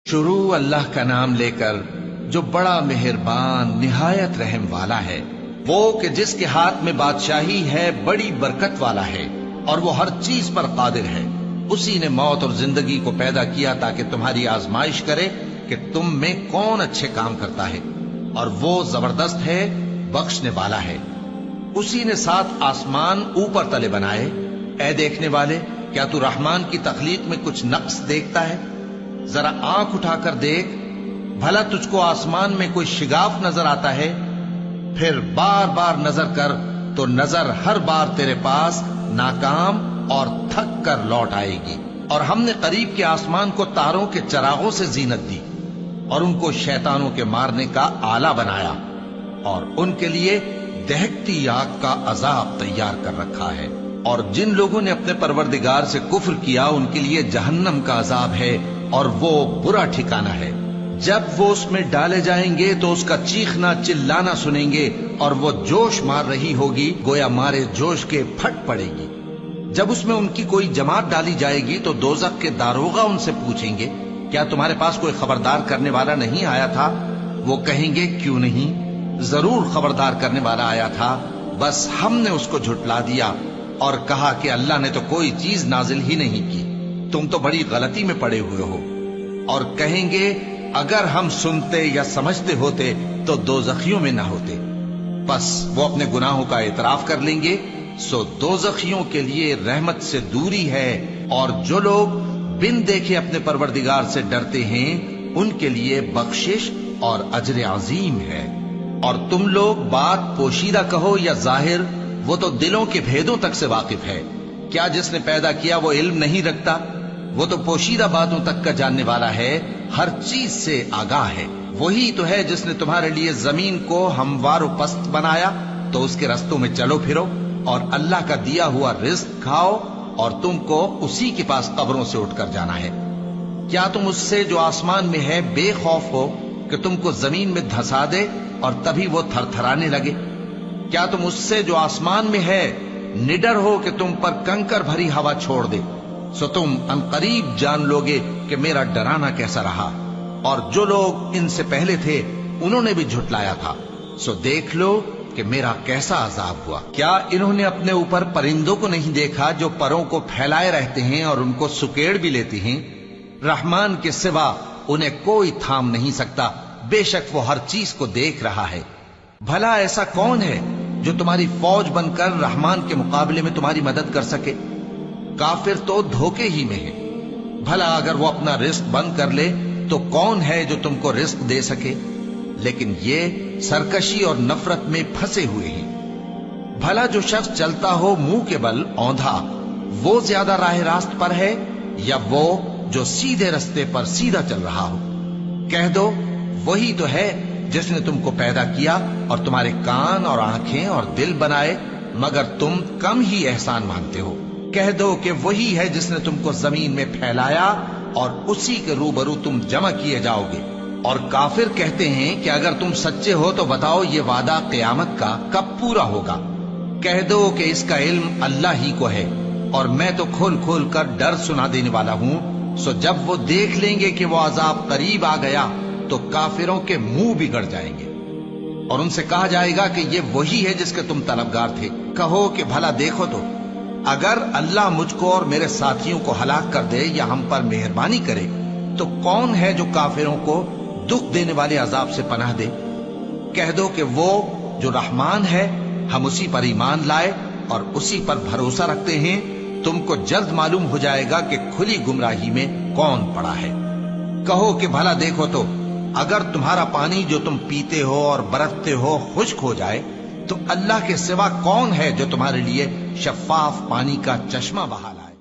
شروع اللہ کا نام لے کر جو بڑا مہربان نہایت رحم والا ہے، وہ کہ جس کے ہاتھ میں بادشاہی ہے، بڑی برکت والا ہے اور وہ ہر چیز پر قادر ہے۔ اسی نے موت اور زندگی کو پیدا کیا تاکہ تمہاری آزمائش کرے کہ تم میں کون اچھے کام کرتا ہے، اور وہ زبردست ہے، بخشنے والا ہے۔ اسی نے 7 آسمان اوپر تلے بنائے۔ اے دیکھنے والے، کیا تو رحمان کی تخلیق میں کچھ نقص دیکھتا ہے؟ ذرا آنکھ اٹھا کر دیکھ، بھلا تجھ کو آسمان میں کوئی شگاف نظر آتا ہے؟ پھر بار بار نظر کر تو نظر ہر بار تیرے پاس ناکام اور تھک کر لوٹ آئے گی۔ اور ہم نے قریب کے آسمان کو تاروں کے چراغوں سے زینت دی اور ان کو شیطانوں کے مارنے کا آلہ بنایا، اور ان کے لیے دہکتی آگ کا عذاب تیار کر رکھا ہے۔ اور جن لوگوں نے اپنے پروردگار سے کفر کیا، ان کے لیے جہنم کا عذاب ہے اور وہ برا ٹھکانہ ہے۔ جب وہ اس میں ڈالے جائیں گے تو اس کا چیخنا چلانا سنیں گے، اور وہ جوش مار رہی ہوگی، گویا مارے جوش کے پھٹ پڑے گی۔ جب اس میں ان کی کوئی جماعت ڈالی جائے گی تو دوزخ کے داروغہ ان سے پوچھیں گے، کیا تمہارے پاس کوئی خبردار کرنے والا نہیں آیا تھا؟ وہ کہیں گے، کیوں نہیں، ضرور خبردار کرنے والا آیا تھا، بس ہم نے اس کو جھٹلا دیا اور کہا کہ اللہ نے تو کوئی چیز نازل ہی نہیں کی، تم تو بڑی غلطی میں پڑے ہوئے ہو۔ اور کہیں گے، اگر ہم سنتے یا سمجھتے ہوتے تو دوزخیوں میں نہ ہوتے۔ بس وہ اپنے گناہوں کا اعتراف کر لیں گے، سو دوزخیوں کے لیے رحمت سے دوری ہے، اور جو لوگ بن دیکھے اپنے پروردگار سے ڈرتے ہیں، ان کے لیے بخشش اور اجر عظیم ہے۔ اور تم لوگ بات پوشیدہ کہو یا ظاہر، وہ تو دلوں کے بھیدوں تک سے واقف ہے۔ کیا جس نے پیدا کیا وہ علم نہیں رکھتا؟ وہ تو پوشیدہ باتوں تک کا جاننے والا ہے، ہر چیز سے آگاہ ہے۔ وہی تو ہے جس نے تمہارے لیے زمین کو ہموار و پست بنایا، تو اس کے رستوں میں چلو پھرو اور اللہ کا دیا ہوا رزق کھاؤ، اور تم کو اسی کے پاس قبروں سے اٹھ کر جانا ہے۔ کیا تم اس سے جو آسمان میں ہے بے خوف ہو کہ تم کو زمین میں دھسا دے اور تبھی وہ تھر تھرانے لگے؟ کیا تم اس سے جو آسمان میں ہے نڈر ہو کہ تم پر کنکر بھری ہوا چھوڑ دے؟ سو تم ان قریب جان لوگے کہ میرا ڈرانا کیسا رہا، اور جو لوگ ان سے پہلے تھے انہوں نے بھی جھٹلایا تھا، سو دیکھ لو کہ میرا کیسا عذاب ہوا۔ کیا انہوں نے اپنے اوپر پرندوں کو نہیں دیکھا جو پروں کو پھیلائے رہتے ہیں اور ان کو سکیڑ بھی لیتے ہیں؟ رحمان کے سوا انہیں کوئی تھام نہیں سکتا، بے شک وہ ہر چیز کو دیکھ رہا ہے۔ بھلا ایسا کون ہے جو تمہاری فوج بن کر رحمان کے مقابلے میں تمہاری مدد کر سکے؟ کافر تو دھوکے ہی میں ہے۔ بھلا اگر وہ اپنا رزق بند کر لے تو کون ہے جو تم کو رزق دے سکے؟ لیکن یہ سرکشی اور نفرت میں پھنسے ہوئے ہیں۔ بھلا جو شخص چلتا ہو منہ کے بل اوندھا، وہ زیادہ راہ راست پر ہے یا وہ جو سیدھے رستے پر سیدھا چل رہا ہو؟ کہہ دو، وہی تو ہے جس نے تم کو پیدا کیا اور تمہارے کان اور آنکھیں اور دل بنائے، مگر تم کم ہی احسان مانتے ہو۔ کہہ دو کہ وہی ہے جس نے تم کو زمین میں پھیلایا اور اسی کے روبرو تم جمع کیے جاؤ گے۔ اور کافر کہتے ہیں کہ اگر تم سچے ہو تو بتاؤ یہ وعدہ قیامت کا کب پورا ہوگا؟ کہہ دو کہ اس کا علم اللہ ہی کو ہے، اور میں تو کھول کھول کر ڈر سنا دینے والا ہوں۔ سو جب وہ دیکھ لیں گے کہ وہ عذاب قریب آ گیا تو کافروں کے منہ بگڑ جائیں گے، اور ان سے کہا جائے گا کہ یہ وہی ہے جس کے تم طلبگار تھے۔ کہو کہ بھلا دیکھو تو، اگر اللہ مجھ کو اور میرے ساتھیوں کو ہلاک کر دے یا ہم پر مہربانی کرے تو کون ہے جو کافروں کو دکھ دینے والے عذاب سے پناہ دے؟ کہہ دو کہ وہ جو رحمان ہے، ہم اسی پر ایمان لائے اور اسی پر بھروسہ رکھتے ہیں، تم کو جلد معلوم ہو جائے گا کہ کھلی گمراہی میں کون پڑا ہے۔ کہو کہ بھلا دیکھو تو، اگر تمہارا پانی جو تم پیتے ہو اور برتتے ہو خشک ہو جائے تو اللہ کے سوا کون ہے جو تمہارے لیے شفاف پانی کا چشمہ بہا لائے؟